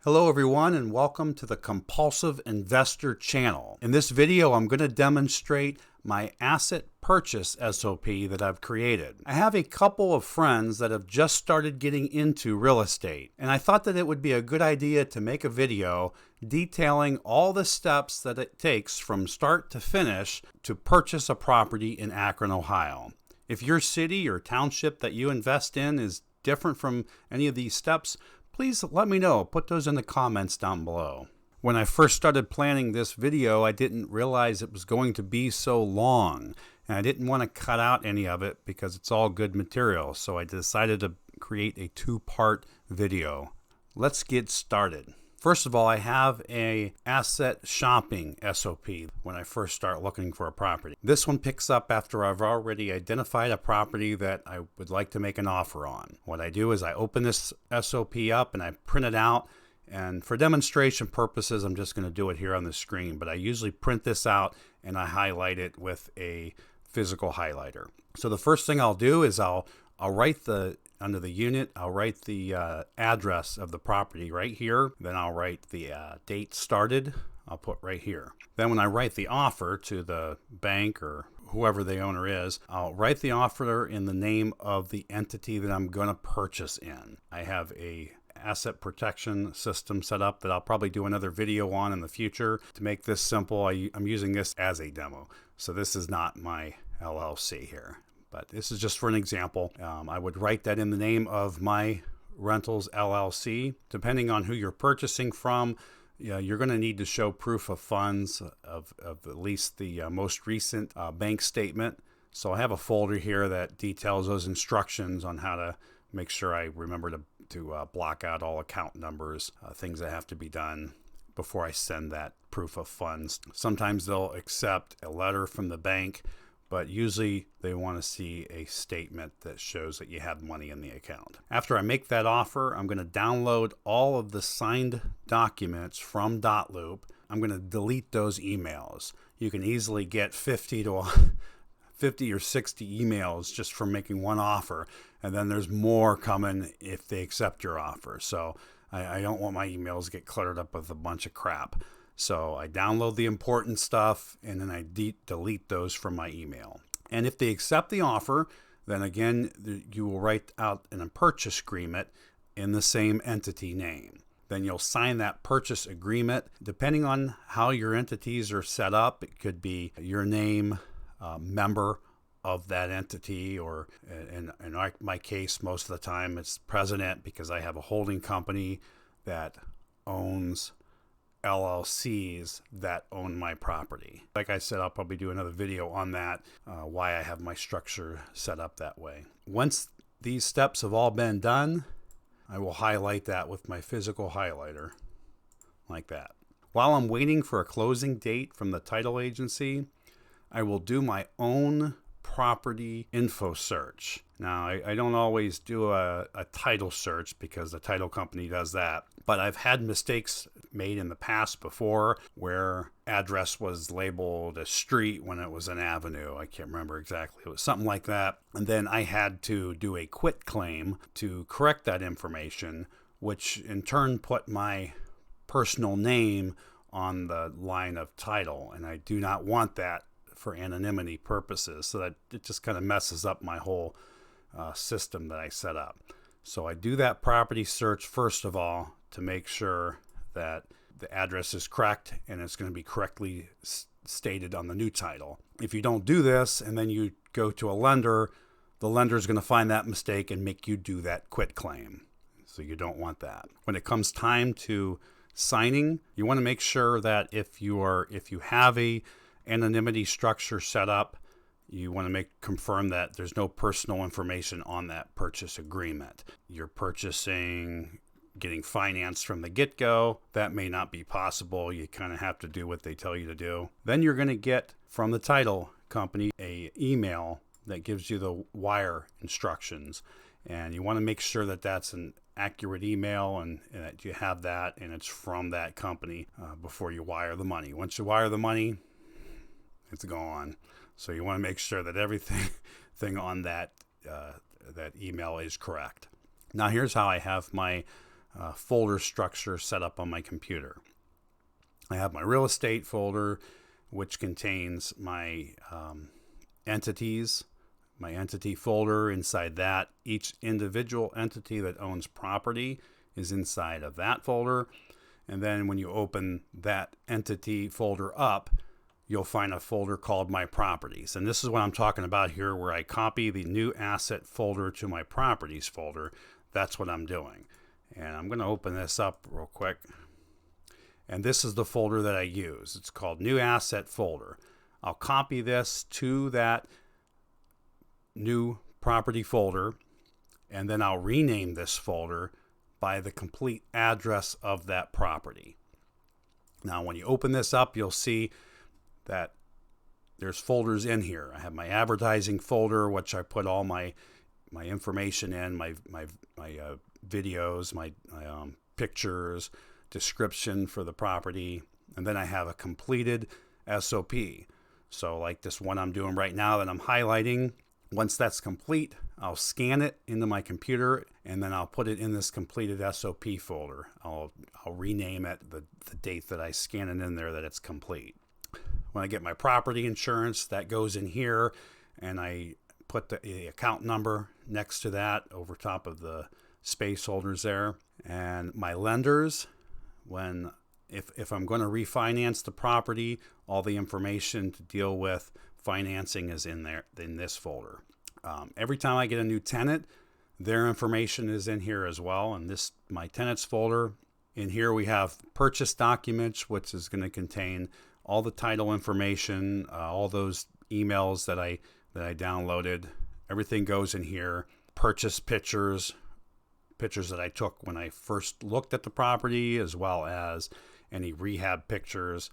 Hello everyone and welcome to the Compulsive Investor channel. In this video I'm going to demonstrate my asset purchase SOP that I've created. I have a couple of friends that have just started getting into real estate, and I thought that it would be a good idea to make a video detailing all the steps that it takes from start to finish to purchase a property in Akron, Ohio. If your city or township that you invest in is different from any of these steps, please let me know. Put those in the comments down below. When I first started planning this video, I didn't realize it was going to be so long, and I didn't want to cut out any of it because it's all good material, so I decided to create a two-part video. Let's get started. First of all, I have a asset shopping SOP when I first start looking for a property. This one picks up after I've already identified a property that I would like to make an offer on. What I do is I open this SOP up and I print it out, and for demonstration purposes I'm just going to do it here on the screen, but I usually print this out and I highlight it with a physical highlighter. So the first thing I'll do is I'll write under the unit, I'll write the address of the property right here. Then I'll write the date started. I'll put right here. Then when I write the offer to the bank or whoever the owner is, I'll write the offer in the name of the entity that I'm going to purchase in. I have a asset protection system set up that I'll probably do another video on in the future. To make this simple, I'm using this as a demo. So this is not my LLC here, but this is just for an example. I would write that in the name of my rentals LLC. Depending on who you're purchasing from, you're going to need to show proof of funds of at least the most recent bank statement. So I have a folder here that details those instructions on how to make sure I remember to block out all account numbers, things that have to be done before I send that proof of funds. Sometimes they'll accept a letter from the bank, but usually they want to see a statement that shows that you have money in the account. After I make that offer, I'm going to download all of the signed documents from Dotloop. I'm going to delete those emails. You can easily get 50 or 60 emails just from making one offer, and then there's more coming if they accept your offer. So I don't want my emails to get cluttered up with a bunch of crap. So I download the important stuff and then I delete those from my email. And if they accept the offer, then again, you will write out a purchase agreement in the same entity name. Then you'll sign that purchase agreement. Depending on how your entities are set up, it could be your name, member of that entity, or in my case, most of the time it's president, because I have a holding company that owns LLCs that own my property. Like I said, I'll probably do another video on that, why I have my structure set up that way. Once these steps have all been done, I will highlight that with my physical highlighter, like that. While I'm waiting for a closing date from the title agency, I will do my own property info search. Now, I don't always do a title search because the title company does that, but I've had mistakes made in the past before where address was labeled a street when it was an avenue. I can't remember exactly. It was something like that. And then I had to do a quit claim to correct that information, which in turn put my personal name on the line of title. And I do not want that for anonymity purposes, so that it just kind of messes up my whole system that I set up. So I do that property search first of all to make sure that the address is correct and it's going to be correctly stated on the new title. If you don't do this and then you go to a lender, the lender is going to find that mistake and make you do that quit claim. So you don't want that. When it comes time to signing, you want to make sure that if you have a anonymity structure set up, you want to confirm that there's no personal information on that purchase agreement. You're getting financed from the get-go. That may not be possible. You kind of have to do what they tell you to do. Then you're going to get from the title company a email that gives you the wire instructions, and you want to make sure that that's an accurate email and that you have that and it's from that company before you wire the money. Once you wire the money, it's gone. So you want to make sure that everything on that email is correct. Now here's how I have my folder structure set up on my computer. I have my real estate folder, which contains my entities, my entity folder. Inside that, each individual entity that owns property is inside of that folder. And then when you open that entity folder up, you'll find a folder called My Properties. And this is what I'm talking about here, where I copy the new asset folder to my properties folder. That's what I'm doing. And I'm going to open this up real quick. And this is the folder that I use. It's called New Asset Folder. I'll copy this to that new property folder, and then I'll rename this folder by the complete address of that property. Now, when you open this up, you'll see that there's folders in here. I have my advertising folder, which I put all my information in, my videos, my pictures, description for the property, and then I have a completed SOP. So like this one I'm doing right now that I'm highlighting, once that's complete, I'll scan it into my computer, and then I'll put it in this completed SOP folder. I'll rename it the date that I scan it in there that it's complete. When I get my property insurance, that goes in here, and I put the account number next to that over top of the space holders there. And my lenders, if I'm going to refinance the property, all the information to deal with financing is in there in this folder. Every time I get a new tenant, their information is in here as well. And this my tenants folder. In here we have purchase documents, which is going to contain all the title information, all those emails that I downloaded. Everything goes in here. Purchase pictures that I took when I first looked at the property, as well as any rehab pictures,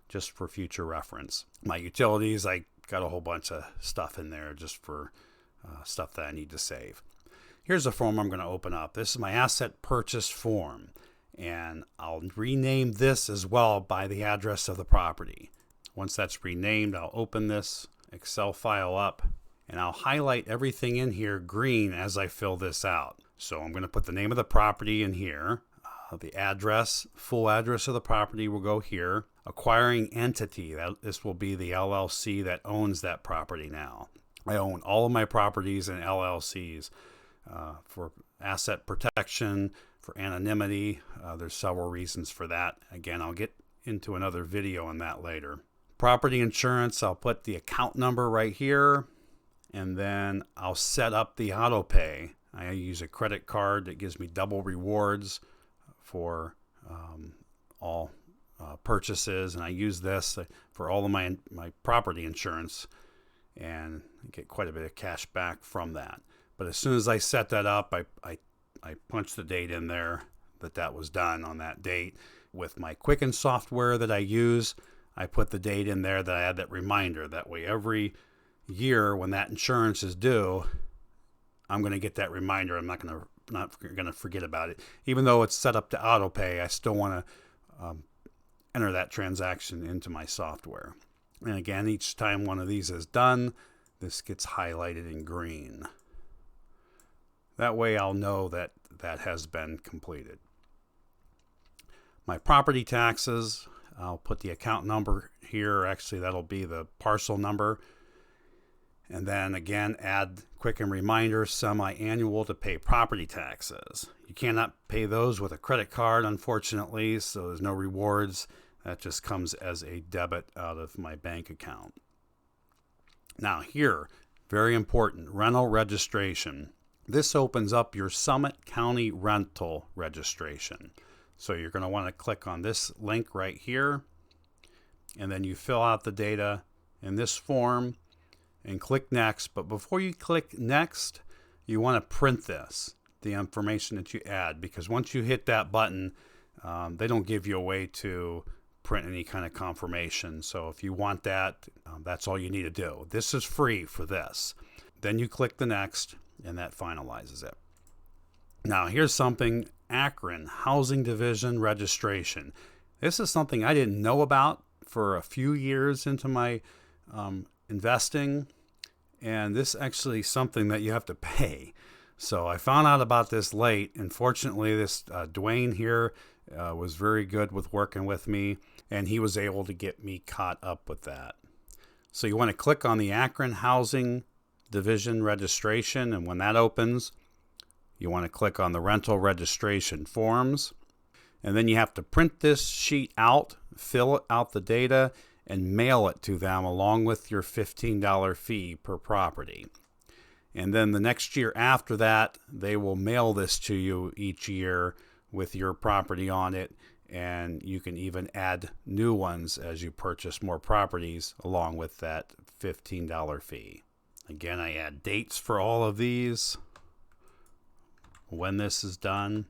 just for future reference. My utilities, I got a whole bunch of stuff in there just for stuff that I need to save. Here's a form I'm going to open up. This is my asset purchase form, and I'll rename this as well by the address of the property. Once that's renamed, I'll open this Excel file up, and I'll highlight everything in here green as I fill this out. So I'm going to put the name of the property in here. The address, full address of the property will go here. Acquiring entity, this will be the LLC that owns that property now. I own all of my properties in LLCs for asset protection, for anonymity. There's several reasons for that. Again, I'll get into another video on that later. Property insurance, I'll put the account number right here, and then I'll set up the auto pay. I use a credit card that gives me double rewards for all purchases, and I use this for all of my property insurance, and get quite a bit of cash back from that. But as soon as I set that up, I punch the date in there that was done on that date. With my Quicken software that I use, I put the date in there that I had that reminder. That way every year when that insurance is due, I'm going to get that reminder. I'm not going to forget about it. Even though it's set up to auto pay, I still want to enter that transaction into my software. And again, each time one of these is done, this gets highlighted in green. That way I'll know that has been completed. My property taxes, I'll put the account number here. Actually, that'll be the parcel number. And then again, add Quicken reminder semi-annual to pay property taxes. You cannot pay those with a credit card, unfortunately, so there's no rewards. That just comes as a debit out of my bank account. Now here, very important, rental registration. This opens up your Summit County rental registration. So you're going to want to click on this link right here, and then you fill out the data in this form and click next. But before you click next, you want to print this, the information that you add, because once you hit that button, they don't give you a way to print any kind of confirmation. So if you want that, that's all you need to do. This is free for this. Then you click the next, and that finalizes it. Now here's something, Akron Housing Division registration. This is something I didn't know about for a few years into my investing, and this actually something that you have to pay. So I found out about this late, and fortunately this Dwayne here was very good with working with me, and he was able to get me caught up with that. So you want to click on the Akron Housing Division registration, and when that opens, you want to click on the rental registration forms, and then you have to print this sheet out, fill out the data, and mail it to them along with your $15 fee per property. And then the next year after that, they will mail this to you each year with your property on it, and you can even add new ones as you purchase more properties along with that $15 fee. Again, I add dates for all of these, when this is done,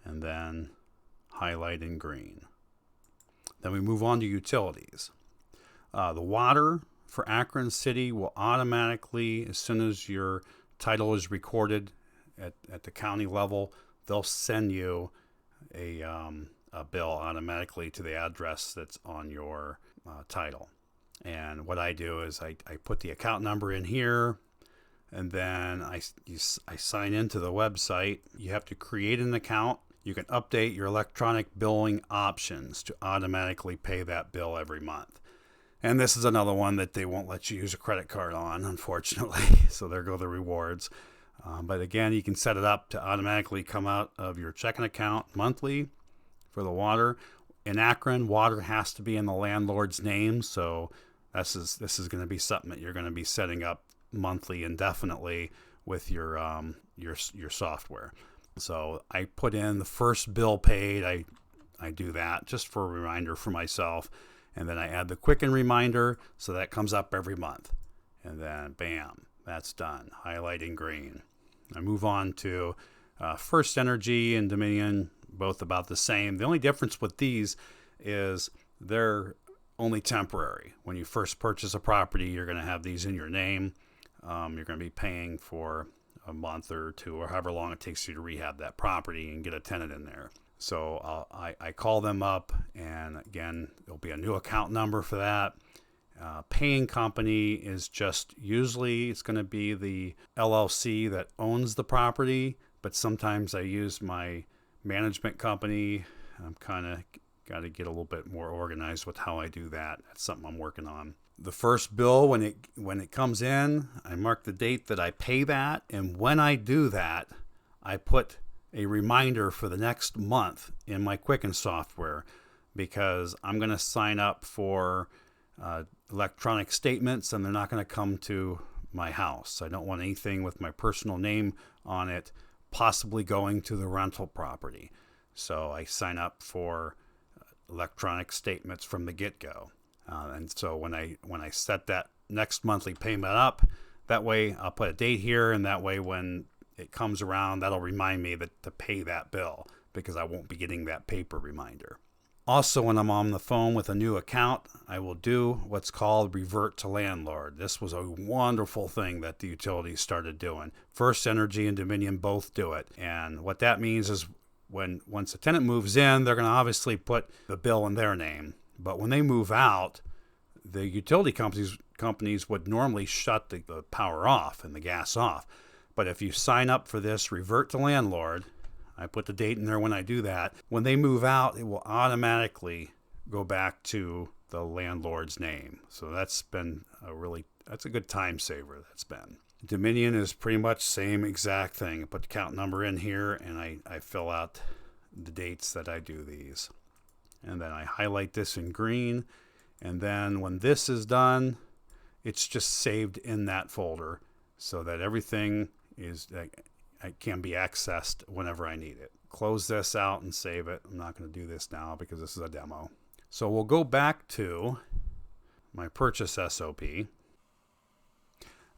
and then highlight in green. Then we move on to utilities. The water for Akron City will automatically, as soon as your title is recorded at the county level, they'll send you a bill automatically to the address that's on your title. And what I do is I put the account number in here, and then I sign into the website. You have to create an account. You can update your electronic billing options to automatically pay that bill every month. And this is another one that they won't let you use a credit card on, unfortunately. So there go the rewards. But again, you can set it up to automatically come out of your checking account monthly for the water. In Akron, water has to be in the landlord's name. So this is going to be something that you're going to be setting up monthly indefinitely with your software. So I put in the first bill paid. I do that just for a reminder for myself. And then I add the quicken reminder, so that comes up every month. And then bam, that's done. Highlight in green. I move on to First Energy and Dominion, both about the same. The only difference with these is they're only temporary. When you first purchase a property, you're going to have these in your name. You're going to be paying for a month or two or however long it takes you to rehab that property and get a tenant in there. So I call them up, and again, there'll be a new account number for that. Paying company is just usually it's going to be the LLC that owns the property, but sometimes I use my management company. I'm kind of got to get a little bit more organized with how I do that. That's something I'm working on. The first bill, when it comes in, I mark the date that I pay that, and when I do that, I put a reminder for the next month in my Quicken software, because I'm going to sign up for electronic statements, and they're not going to come to my house. I don't want anything with my personal name on it possibly going to the rental property. So I sign up for electronic statements from the get-go. And so when I set that next monthly payment up, that way I'll put a date here, and that way when it comes around, that'll remind me to pay that bill, because I won't be getting that paper reminder. Also, when I'm on the phone with a new account, I will do what's called revert to landlord. This was a wonderful thing that the utilities started doing. First Energy and Dominion both do it. And what that means is once a tenant moves in, they're going to obviously put the bill in their name. But when they move out, the utility companies would normally shut the power off and the gas off. But if you sign up for this revert to landlord, I put the date in there when I do that, when they move out, it will automatically go back to the landlord's name. So that's been that's a good time saver. That's been. Dominion is pretty much same exact thing. I put the account number in here, and I fill out the dates that I do these. And then I highlight this in green. And then when this is done, it's just saved in that folder so that everything can be accessed whenever I need it. Close this out and save it. I'm not going to do this now because this is a demo. So we'll go back to my purchase SOP. And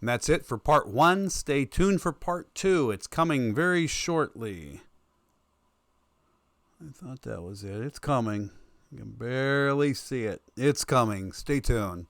that's it for part 1. Stay tuned for part 2. It's coming very shortly. I thought that was it. It's coming. You can barely see it. It's coming. Stay tuned.